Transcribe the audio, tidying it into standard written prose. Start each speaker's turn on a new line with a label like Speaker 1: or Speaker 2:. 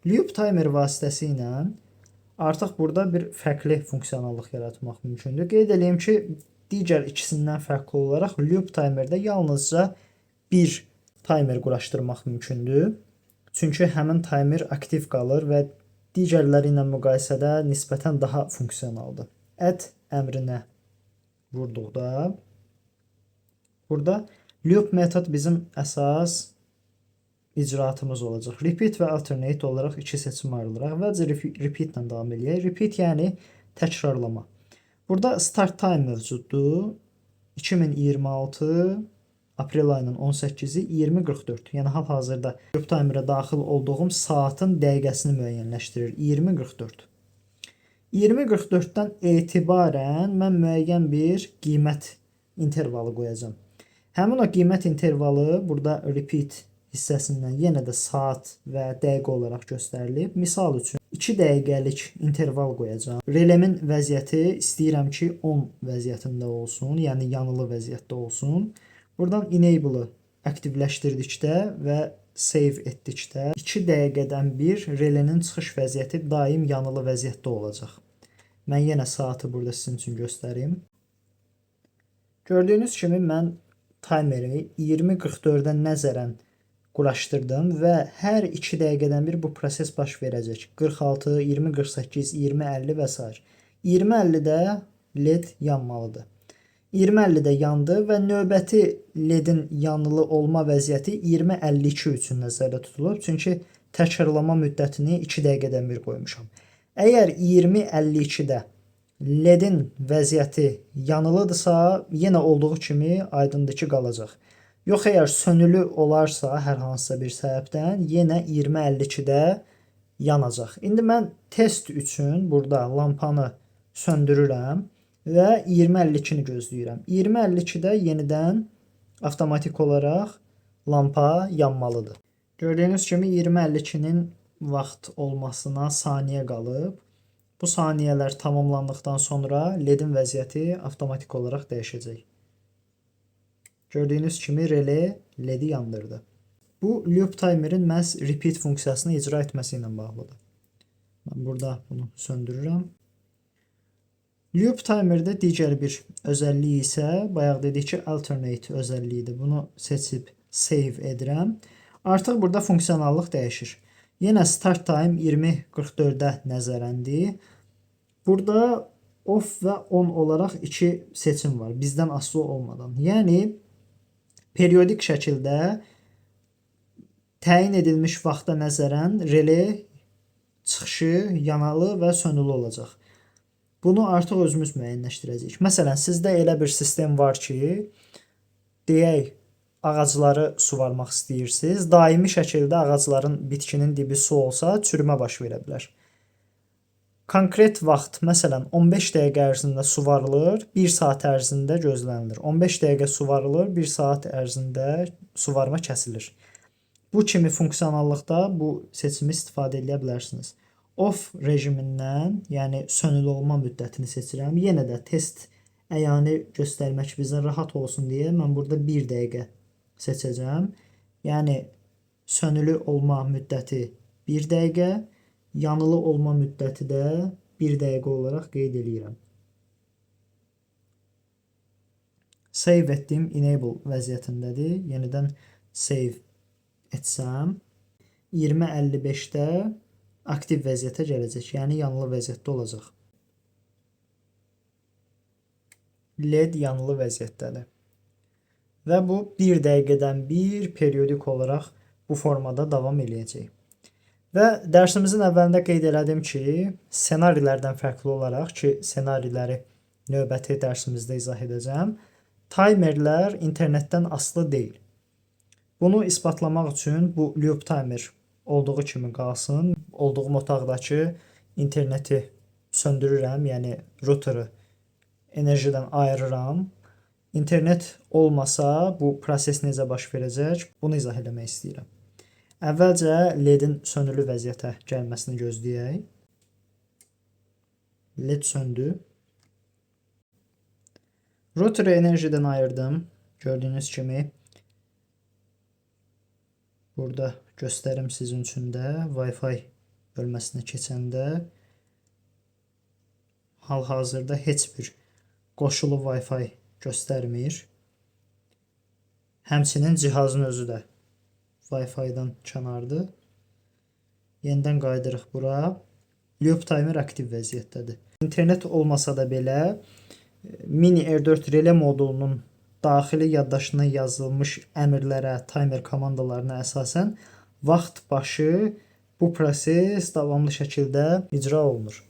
Speaker 1: Loop timer vasitəsilə artıq burada bir fərqli funksionallıq yaratmaq mümkündür. Qeyd edeyim ki, digər ikisindən fərqli olaraq loop timerdə yalnızca bir timer quraşdırmaq mümkündür. Çünki həmin timer aktiv qalır və digərləri ilə müqayisədə nisbətən daha funksionaldır. Add əmrinə vurduqda burada loop metod bizim əsas icraatımız olacaq. Repeat və alternate olaraq iki seçim ayrılıraq. Əvvəlcə repeat ilə davam edək. Repeat yəni təkrarlama. Burada start time mövcuddur. 2026 aprel ayının 18-i 20:44. Yəni hal-hazırda loop timerə daxil olduğum saatın dəqiqəsini müəyyənləşdirir. 20:44. 20:44-dən etibarən mən müəyyən bir qiymət intervalı qoyacağam. Həmin o qiymət intervalı burada repeat hissəsindən yenə də saat və dəqiqə olaraq göstərilib. Misal üçün 2 dəqiqəlik interval qoyacağam. Relemin vəziyyəti istəyirəm ki 10 vəziyyətində olsun, yəni yanılı vəziyyətdə olsun. Buradan enable-ı aktivləşdirdikdə və save etdikdə 2 dəqiqədən bir relenin çıxış vəziyyəti daim yanılı vəziyyətdə olacaq. Mən yenə saatı burada sizin üçün göstərim. Gördüyünüz kimi mən timeri 20:44-dən nəzərən quraşdırdım və hər 2 dəqiqədən bir bu proses baş verəcək. 46, 20:48, 20:50 və s. 20:50-də LED yanmalıdır. 20:50-də yandı və növbəti LED-in yanılı olma vəziyyəti 20:52 üçün nəzərdə tutulub. Çünki təkrarlama müddətini 2 dəqiqədən bir qoymuşam. Əgər 20:52-də LED-in vəziyyəti yanılıdırsa, yenə olduğu kimi aydındır ki qalacaq. Yox, əgər sönülü olarsa hər hansısa bir səbəbdən yenə 20:52-də yanacaq. İndi mən test üçün burada lampanı söndürürəm və 20:52-ni gözləyirəm. 20:52-də yenidən avtomatik olaraq lampa yanmalıdır. Gördüyünüz kimi 20:52-nin vaxt olmasına saniyə qalıb. Bu saniyələr tamamlandıqdan sonra LED-in vəziyyəti avtomatik olaraq dəyişəcək. Gördüyünüz kimi relay LED-i yandırdı. Bu loop timerin məhz repeat funksiyasını icra etməsi ilə bağlıdır. Mən burada bunu söndürürəm. Loop timerdə digər bir özəlliyi isə bayaq dedik ki alternate özəlliyidir. Bunu seçib save edirəm. Artıq burada funksionallıq dəyişir. Yenə start time 20:44-də nəzərəndir. Burada off və on olaraq iki seçim var. Bizdən asılı olmadan. Yəni periodik şəkildə təyin edilmiş vaxta nəzərən relay çıxışı yanalı və sönülü olacaq. Bunu artıq özümüz müəyyənləşdirəcəyik. Məsələn, sizdə elə bir sistem var ki, deyək, ağacları suvarmaq istəyirsiniz. Daimi şəkildə ağacların, bitkinin dibi su olsa, çürümə baş verə bilər. Konkret vaxt, məsələn, 15 dəqiqə ərzində suvarılır, 1 saat ərzində gözlənilir. 15 dəqiqə suvarılır, 1 saat ərzində suvarma kəsilir. Bu kimi funksionallıqda bu seçimi istifadə edə bilərsiniz. Off rejimindən, yəni sönülü olma müddətini seçirəm. Yenə də test əyani göstərmək bizə rahat olsun deyə mən burada 1 dəqiqə seçəcəm. Yəni sönülü olma müddəti 1 dəqiqə, yanılı olma müddəti də 1 dəqiqə olaraq qeyd edirəm. Save etdim, enable vəziyyətindədir. Yenidən save etsəm 20:55-də aktiv vəziyyətə gələcək, yəni yanılı vəziyyətdə olacaq. LED yanılı vəziyyətdədir. Və bu 1 dəqiqədən bir periodik olaraq bu formada davam eləyəcək. Və dərsimizin əvvəlində qeyd elədim ki, ssenarilərdən fərqli olaraq ki, ssenariləri növbəti dərsimizdə izah edəcəm, timerlər internetdən asılı deyil. Bunu isbatlamaq üçün bu loop timer olduğu kimi qalsın. Olduğum otaqdakı interneti söndürürəm, yəni routeri enerjidən ayırıram. İnternet olmasa bu proses necə baş verəcək, bunu izah eləmək istəyirəm. Əvvəlcə LED-in sönülü vəziyyətə gəlməsini gözləyək. LED söndü. Routeri enerjidən ayırdım. Gördüyünüz kimi burada göstərim sizin üçün də Wi-Fi bölməsinə keçəndə hal-hazırda heç bir qoşulu Wi-Fi göstərmir. Həmçinin cihazın özü də Wi-Fi-dan kənardır. Yenidən qayıdırıq bura. Loop timer aktiv vəziyyətdədir. İnternet olmasa da belə Mini R4 relay modulunun daxili yaddaşına yazılmış əmrlərə, timer komandalarına əsasən vaxt başı bu proses davamlı şəkildə icra olunur.